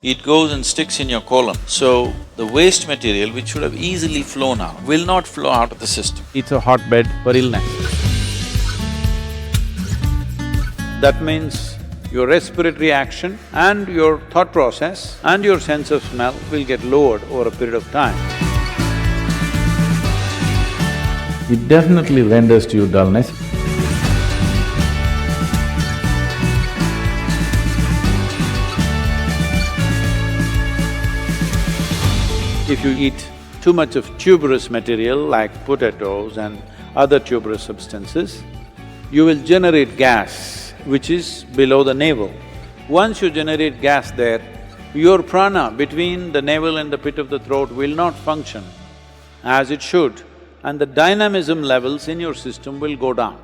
It goes and sticks in your colon. So, the waste material which should have easily flown out will not flow out of the system. It's a hotbed for illness. That means your respiratory action and your thought process and your sense of smell will get lowered over a period of time. It definitely renders to you dullness. If you eat too much of tuberous material like potatoes and other tuberous substances, you will generate gas which is below the navel. Once you generate gas there, your prana between the navel and the pit of the throat will not function as it should, and the dynamism levels in your system will go down.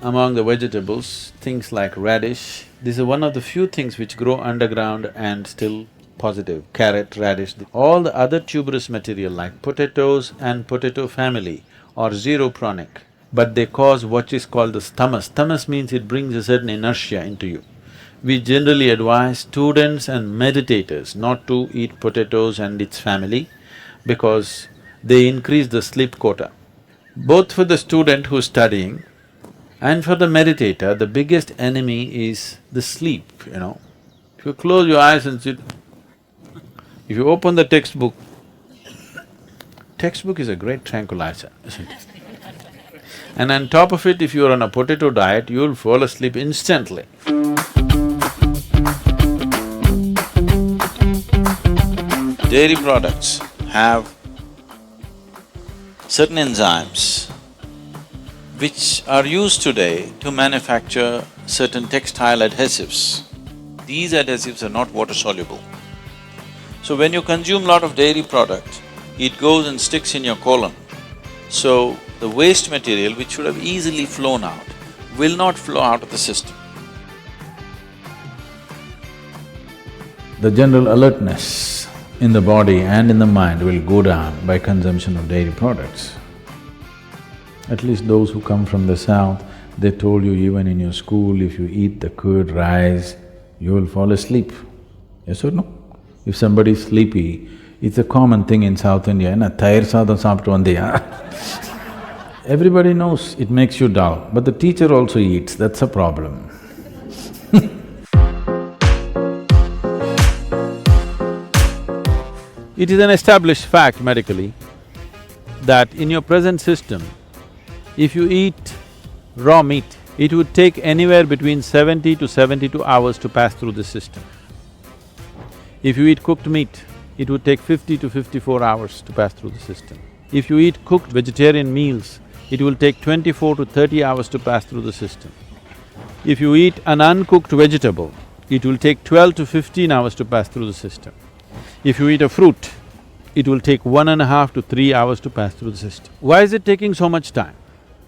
Among the vegetables, things like radish, this is one of the few things which grow underground and still positive. Carrot, radish, all the other tuberous material like potatoes and potato family are zero pranic, but they cause what is called the stomach. Stomach means it brings a certain inertia into you. We generally advise students and meditators not to eat potatoes and its family because they increase the sleep quota. Both for the student who's studying and for the meditator, the biggest enemy is the sleep, you know. If you close your eyes and sit, if you open the textbook is a great tranquilizer, isn't it? And on top of it, if you're on a potato diet, you'll fall asleep instantly. Dairy products have certain enzymes which are used today to manufacture certain textile adhesives. These adhesives are not water soluble. So when you consume lot of dairy product, it goes and sticks in your colon. So the waste material which should have easily flown out will not flow out of the system. The general alertness in the body and in the mind will go down by consumption of dairy products. At least those who come from the south, they told you even in your school, if you eat the curd rice, you will fall asleep. Yes or no? If somebody is sleepy, it's a common thing in South India, na tayar sadam saapittu vandiya. Everybody knows it makes you dull, but the teacher also eats, that's a problem. It is an established fact medically that in your present system, if you eat raw meat, it would take anywhere between 70 to 72 hours to pass through the system. If you eat cooked meat, it would take 50 to 54 hours to pass through the system. If you eat cooked vegetarian meals, it will take 24 to 30 hours to pass through the system. If you eat an uncooked vegetable, it will take 12 to 15 hours to pass through the system. If you eat a fruit, it will take 1.5 to 3 hours to pass through the system. Why is it taking so much time?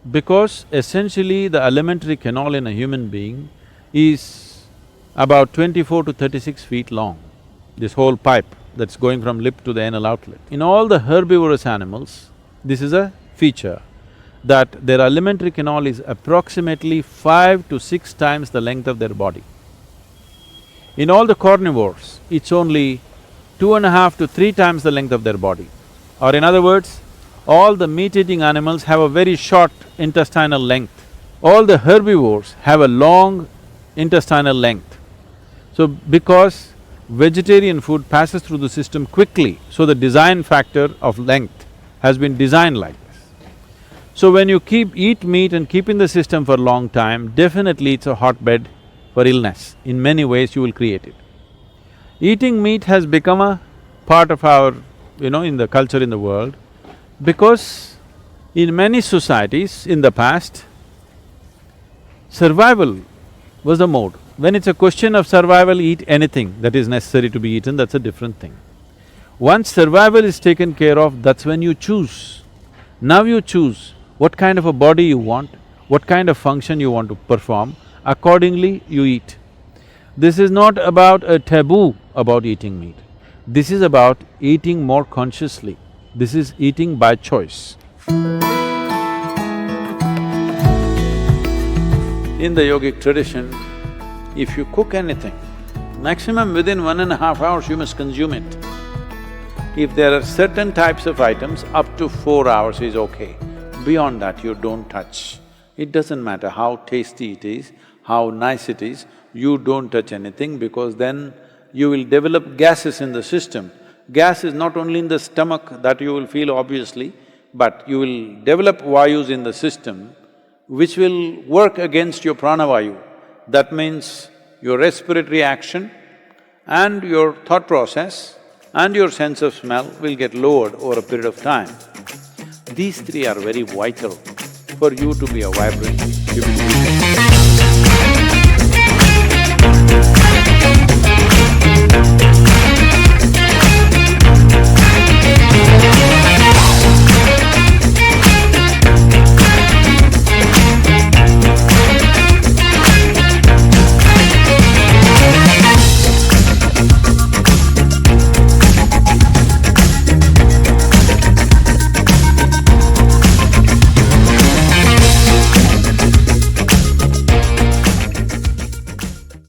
Because essentially the alimentary canal in a human being is about 24 to 36 feet long, this whole pipe that's going from lip to the anal outlet. In all the herbivorous animals, this is a feature, that their alimentary canal is approximately 5 to 6 times the length of their body. In all the carnivores, it's only 2.5 to 3 times the length of their body. Or in other words, all the meat-eating animals have a very short intestinal length. All the herbivores have a long intestinal length. So, because vegetarian food passes through the system quickly, so the design factor of length has been designed like this. So when you eat meat and keep in the system for a long time, definitely it's a hotbed for illness. In many ways you will create it. Eating meat has become a part of our, in the culture in the world, because in many societies in the past, survival was the mode. When it's a question of survival, eat anything that is necessary to be eaten, that's a different thing. Once survival is taken care of, that's when you choose. Now you choose what kind of a body you want, what kind of function you want to perform, accordingly you eat. This is not about a taboo about eating meat. This is about eating more consciously. This is eating by choice. In the yogic tradition, if you cook anything, Maximum within 1.5 hours you must consume it. If there are certain types of items, up to 4 hours is okay. Beyond that, you don't touch. It doesn't matter how tasty it is, how nice it is, you don't touch anything because then you will develop gases in the system. Gas is not only in the stomach that you will feel obviously, but you will develop vayus in the system which will work against your pranavayu. That means your respiratory action and your thought process and your sense of smell will get lowered over a period of time. These three are very vital for you to be a vibrant human being.